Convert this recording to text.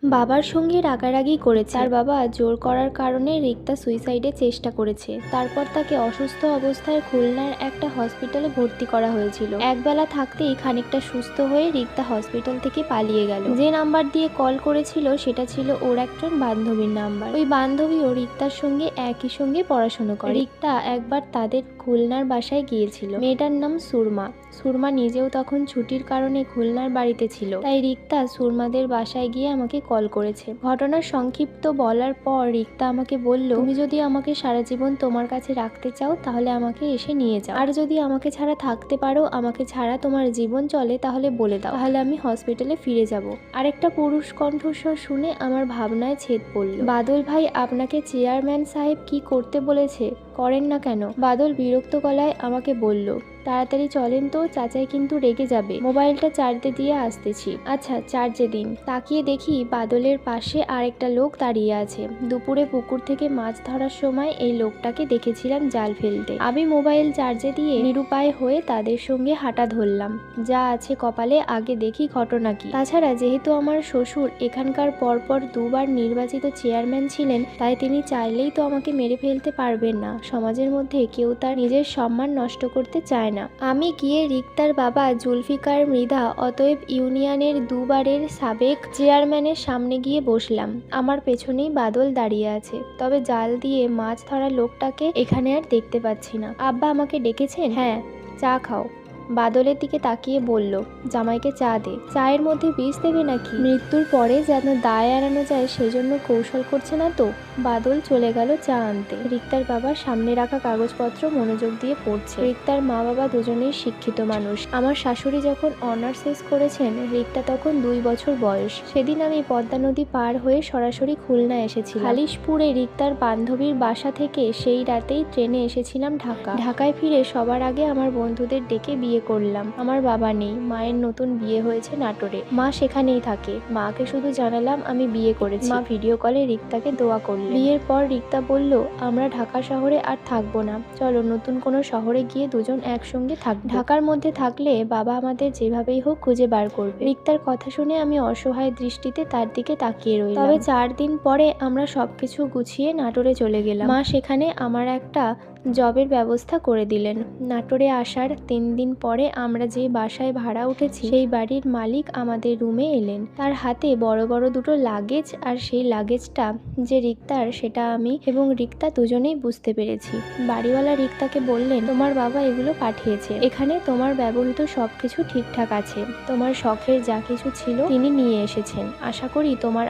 বাবার সঙ্গে রাগারাগি করেছে। তার বাবা জোর করার কারণে রিক্তা সুইসাইডের চেষ্টা করেছে। তারপর তাকে অসুস্থ অবস্থায় খুলনার একটা হসপিটালে ভর্তি করা হয়েছিল। একবেলা থাকতেই খানিকটা সুস্থ হয়ে রিক্তা হসপিটাল থেকে পালিয়ে গেল। যে নাম্বার দিয়ে কল করেছিল সেটা ছিল ওর একজন বান্ধবীর নাম্বার। ওই বান্ধবীও রিক্তার সঙ্গে একই সঙ্গে পড়াশোনা করে। রিক্তা একবার তাদের খুলনার বাসায় গিয়েছিল। মেয়েটার নাম সুরমা। সুরমা নিজেও তখন ছুটির কারণে খুলনার বাড়িতে ছিল। তাই রিক্তা সুরমাদের বাসায় গিয়ে আমাকে কল করেছে। ঘটনার সংক্ষিপ্ত বলার পর রিক্তা আমাকে বলল, তুমি যদি আমাকে সারা জীবন তোমার কাছে রাখতে চাও তাহলে আমাকে এসে নিয়ে যাও, আর যদি আমাকে ছাড়া থাকতে পারো, আমাকে ছাড়া তোমার জীবন চলে, তাহলে বলে দাও, তাহলে আমি হসপিটালে ফিরে যাব। আরেকটা পুরুষ কণ্ঠস্বর শুনে আমার ভাবনায় ছেদ পড়ল। বাদল ভাই, আপনাকে চেয়ারম্যান সাহেব কি করতে বলেছে করেন না কেন? বাদল বিরক্ত গলায় আমাকে বলল, তাড়াতাড়ি চলেন তো, চাচাই কিন্তু রেগে যাবে। মোবাইলটা চার্জে দিয়ে আসতেছি। আচ্ছা, চার্জে দিন। তাকিয়ে দেখি বাদলের পাশে আরেকটা লোক দাঁড়িয়ে আছে। দুপুরে পুকুর থেকে মাছ ধরার সময় এই লোকটাকে দেখেছিলাম জাল ফেলতে। আমি মোবাইল চার্জে দিয়ে নিরুপায় হয়ে তাদের সঙ্গে হাঁটা ধরলাম। যা আছে কপালে, আগে দেখি ঘটনা কি। তাছাড়া যেহেতু আমার শ্বশুর এখানকার পরপর দুবার নির্বাচিত চেয়ারম্যান ছিলেন, তাই তিনি চাইলেই তো আমাকে মেরে ফেলতে পারবেন না। সমাজের মধ্যে কেউ তার নিজের সম্মান নষ্ট করতে চায় না। আমি গিয়ে রিক্তার বাবা জুলফিকার মৃধা, অতএব ইউনিয়নের দুবারের সাবেক চেয়ারম্যানের সামনে গিয়ে বসলাম। আমার পেছনেই বাদল দাঁড়িয়ে আছে। তবে জাল দিয়ে মাছ ধরা লোকটাকে এখানে আর দেখতে পাচ্ছি না। আব্বা আমাকে ডেকেছেন? হ্যাঁ। চা খাও। বাদলের দিকে তাকিয়ে বলল, জামাইকে চা দে। চায়ের মধ্যে বিষ দেবে নাকি? মৃত্যুর পরে যেন দায় এড়ানো যায় সেজন্য কৌশল করছে না তো? বাদল চলে গেল চা আনতে। রিক্তার বাবা সামনে রাখা কাগজপত্র মনোযোগ দিয়ে পড়ছে। রিক্তার মা বাবা দুজনেই শিক্ষিত মানুষ। আমার শাশুড়ি যখন অনার্স শেষ করেছেন, রিক্তা তখন 2 বছর বয়স। সেদিন আমি পদ্মা নদী পার হয়ে সরাসরি খুলনা এসেছিলাম। খালিশপুরে রিক্তার বান্ধবীর বাসা থেকে সেই রাতেই ট্রেনে এসেছিলাম ঢাকা। ঢাকায় ফিরে সবার আগে আমার বন্ধুদের ডেকে বিয়ে করলাম। আমার বাবা নেই, মায়ের নতুন বিয়ে হয়েছে নাটোরে। মা সেখানেই থাকে। মাকে শুধু জানালাম আমি বিয়ে করেছি। মা ভিডিও কলে রিক্তাকে দোয়া করলেন। বিয়ের পর রিক্তা বলল, আমরা ঢাকা শহরে আর থাকবো না, চলো নতুন কোনো শহরে গিয়ে দুজন একসঙ্গে থাকবো। ঢাকার মধ্যে থাকলে বাবা আমাদের যেভাবেই হোক খুঁজে বার করবে। রিক্তার কথা শুনে আমি অসহায় দৃষ্টিতে তার দিকে তাকিয়ে রইলাম। তবে 4 দিন পরে আমরা সবকিছু গুছিয়ে নাটোরে চলে গেলাম। মা সেখানে আমার একটা জবের ব্যবস্থা করে দিলেন। নাটোরে আসার 3 দিন পরে আমরা যে বাসায় ভাড়া উঠেছি সেই বাড়ির মালিক আমাদের রুমে এলেন। তার হাতে বড় বড় দুটো লাগেজ, আর সেই লাগেজটা যে রিক্তার সেটা আমি এবং রিক্তা দুজনেই বুঝতে পেরেছি। বাড়িওয়ালা রিক্তাকে বললেন, তোমার বাবা এগুলো পাঠিয়েছে, এখানে তোমার ব্যবহৃত সবকিছু ঠিকঠাক আছে। তোমার শখের যা কিছু ছিল তিনি নিয়ে এসেছেন। আশা করি তোমার